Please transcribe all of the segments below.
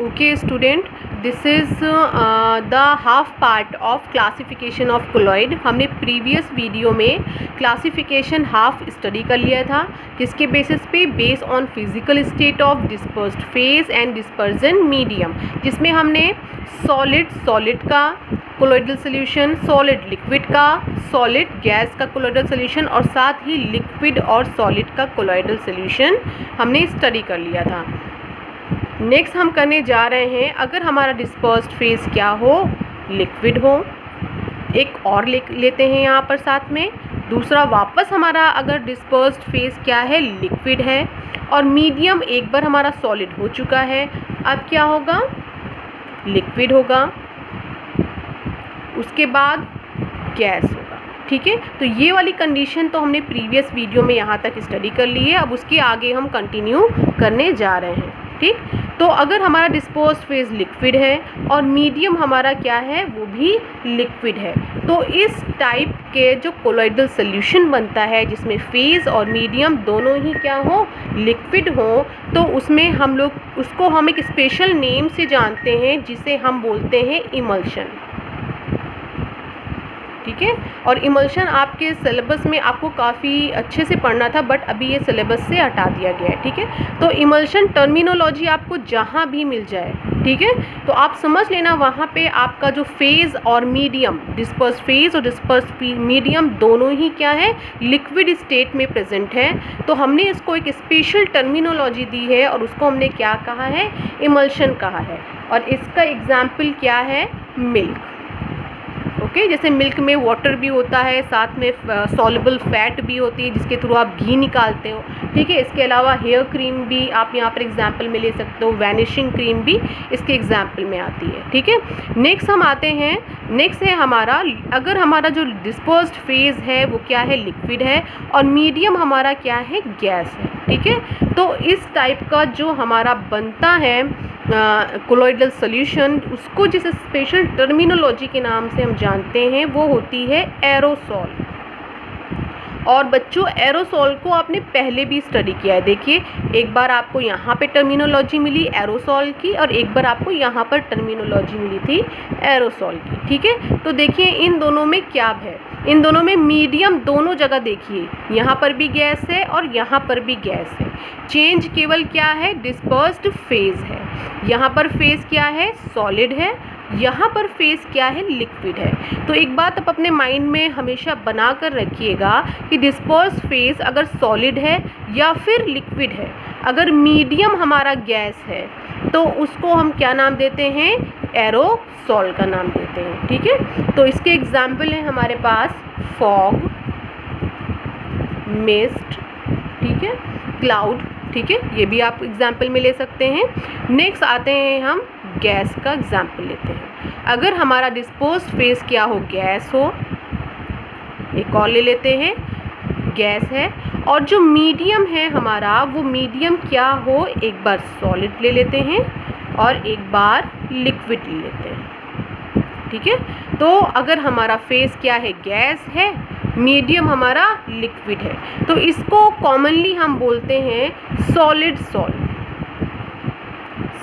Okay student, this is the half part of classification of colloid। हमने previous video में classification half study कर लिया था, किसके बेसिस पे, base on physical state of dispersed phase and dispersion medium, जिसमें हमने सॉलिड का कोलोइडल सोल्यूशन, सॉलिड लिक्विड का, सॉलिड गैस का कोलोइडल सोल्यूशन और साथ ही लिक्विड और सॉलिड का कोलोइडल सोल्यूशन हमने स्टडी कर लिया था। नेक्स्ट हम करने जा रहे हैं, अगर हमारा डिस्पर्स्ड फेज क्या हो, लिक्विड हो, एक और लेते हैं यहाँ पर साथ में, दूसरा वापस हमारा अगर डिस्पर्स्ड फेज क्या है, लिक्विड है, और मीडियम एक बार हमारा सॉलिड हो चुका है, अब क्या होगा, लिक्विड होगा, उसके बाद गैस होगा। ठीक है, तो ये वाली कंडीशन तो हमने प्रीवियस वीडियो में यहाँ तक स्टडी कर ली है, अब उसके आगे हम कंटिन्यू करने जा रहे हैं। ठीक, तो अगर हमारा डिस्पोज्ड फेज लिक्विड है और मीडियम हमारा क्या है, वो भी लिक्विड है, तो इस टाइप के जो कोलोइडल सोल्यूशन बनता है जिसमें फेज और मीडियम दोनों ही क्या हो, लिक्विड हो, तो उसमें हम लोग उसको हम एक स्पेशल नेम से जानते हैं जिसे हम बोलते हैं इमल्शन। ठीक है, और इमल्शन आपके सिलेबस में आपको काफ़ी अच्छे से पढ़ना था, बट अभी ये सिलेबस से हटा दिया गया है। ठीक है, तो इमल्शन टर्मिनोलॉजी आपको जहाँ भी मिल जाए, ठीक है, तो आप समझ लेना वहाँ पे आपका जो फेज़ और मीडियम, डिस्पर्स फेज़ और डिस्पर्स मीडियम दोनों ही क्या है, लिक्विड स्टेट में प्रेजेंट है। तो हमने इसको एक स्पेशल टर्मिनोलॉजी दी है और उसको हमने क्या कहा है, इमल्शन कहा है, और इसका एग्जाम्पल क्या है, मिल्क। ओके, जैसे मिल्क में वाटर भी होता है, साथ में सॉल्युबल फैट भी होती है जिसके थ्रू आप घी निकालते हो। ठीक है, इसके अलावा हेयर क्रीम भी आप यहाँ पर एग्जाम्पल में ले सकते हो, वैनिशिंग क्रीम भी इसके एग्जाम्पल में आती है। ठीक है, नेक्स्ट हम आते हैं, नेक्स्ट है हमारा, अगर हमारा जो डिस्पर्स्ड फेज है वो क्या है, लिक्विड है, और मीडियम हमारा क्या है, गैस है। ठीक है, तो इस टाइप का जो हमारा बनता है कोलोइडल सोल्यूशन, उसको जिस स्पेशल टर्मिनोलॉजी के नाम से हम जानते हैं वो होती है एरोसॉल। और बच्चों एरोसॉल को आपने पहले भी स्टडी किया है, देखिए एक बार आपको यहाँ पे टर्मिनोलॉजी मिली एरोसॉल की और एक बार आपको यहाँ पर टर्मिनोलॉजी मिली थी एरोसॉल की। ठीक है, तो देखिए इन दोनों में क्या है, इन दोनों में मीडियम दोनों जगह देखिए, यहाँ पर भी गैस है और यहाँ पर भी गैस है, चेंज केवल क्या है, डिस्पर्स्ड फेज है। यहाँ पर फेज क्या है, सॉलिड है, यहाँ पर फेज क्या है, लिक्विड है। तो एक बात आप अपने माइंड में हमेशा बना कर रखिएगा कि डिस्पर्स्ड फेज अगर सॉलिड है या फिर लिक्विड है, अगर मीडियम हमारा गैस है तो उसको हम क्या नाम देते हैं, एरोसॉल का नाम देते हैं। ठीक है, तो इसके एग्जाम्पल हैं हमारे पास फॉग, मिस्ट, ठीक है, क्लाउड। ठीक है, ये भी आप एग्जाम्पल में ले सकते हैं। नेक्स्ट आते हैं हम गैस का एग्जाम्पल लेते हैं, अगर हमारा डिस्पोज्ड फेज क्या हो, गैस हो, एक और ले लेते हैं, गैस है, और जो मीडियम है हमारा वो मीडियम क्या हो, एक बार सॉलिड ले लेते हैं और एक बार लिक्विड ले लेते हैं। ठीक है, तो अगर हमारा फेज क्या है, गैस है, मीडियम हमारा लिक्विड है, तो इसको कॉमनली हम बोलते हैं सॉलिड सॉल्ट,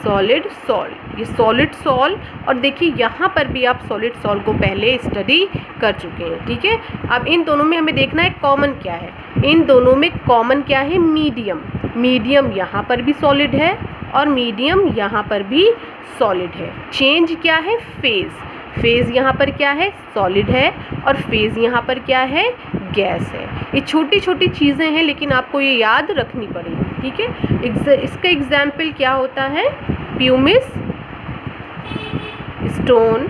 सॉलिड सॉल्ट, ये सॉलिड सॉल्ट। और देखिए यहाँ पर भी आप सॉलिड सॉल्ट को पहले स्टडी कर चुके हैं। ठीक है, अब इन दोनों में हमें देखना है कॉमन क्या है, इन दोनों में कॉमन क्या है, मीडियम। मीडियम यहाँ पर भी सॉलिड है और मीडियम यहाँ पर भी सॉलिड है। चेंज क्या है, फेज, फेज यहाँ पर क्या है, सॉलिड है, और फेज यहाँ पर क्या है, गैस है। ये छोटी छोटी चीज़ें हैं लेकिन आपको ये याद रखनी पड़ेगी। ठीक है, इसका एग्जाम्पल क्या होता है, प्यूमिस स्टोन।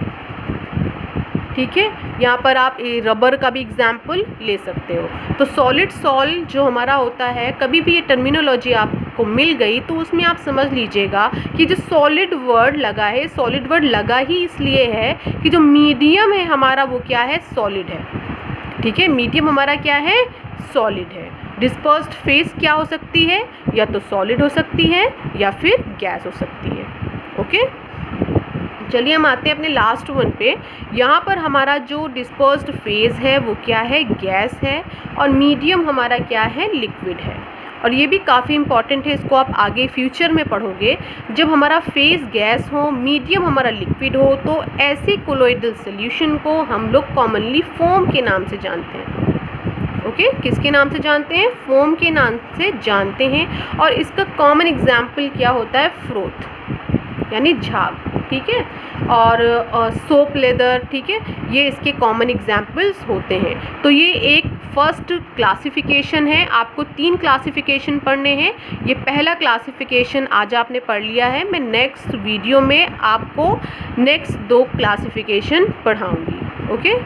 ठीक है, यहाँ पर आप रबर का भी एग्जाम्पल ले सकते हो। तो सॉलिड सॉल्ट जो हमारा होता है, कभी भी ये टर्मिनोलॉजी आपको मिल गई तो उसमें आप समझ लीजिएगा कि जो सॉलिड वर्ड लगा है, सॉलिड वर्ड लगा ही इसलिए है कि जो मीडियम है हमारा वो क्या है, सॉलिड है। ठीक है, मीडियम हमारा क्या है, सॉलिड है। डिस्पर्स्ड फेज क्या हो सकती है, या तो सॉलिड हो सकती है या फिर गैस हो सकती है। ओके, चलिए हम आते हैं अपने लास्ट वन पे। यहाँ पर हमारा जो डिस्पर्स्ड फेज है वो क्या है, गैस है, और मीडियम हमारा क्या है, लिक्विड है। और ये भी काफ़ी इंपॉर्टेंट है, इसको आप आगे फ्यूचर में पढ़ोगे। जब हमारा फेस गैस हो, मीडियम हमारा लिक्विड हो, तो ऐसे कोलोइडल सोल्यूशन को हम लोग कॉमनली फोम के नाम से जानते हैं। ओके, किसके नाम से जानते हैं? फोम के नाम से जानते हैं। और इसका कॉमन एग्जाम्पल क्या होता है? फ्रोथ यानी झाग, ठीक है, और सोप लेदर, ठीक है, ये इसके कॉमन एग्जाम्पल्स होते हैं। तो ये एक फर्स्ट क्लासिफिकेशन है। आपको 3 क्लासिफिकेशन पढ़ने हैं। ये पहला क्लासिफिकेशन आज आपने पढ़ लिया है। मैं नेक्स्ट वीडियो में आपको नेक्स्ट 2 क्लासिफिकेशन पढ़ाऊँगी। ओके।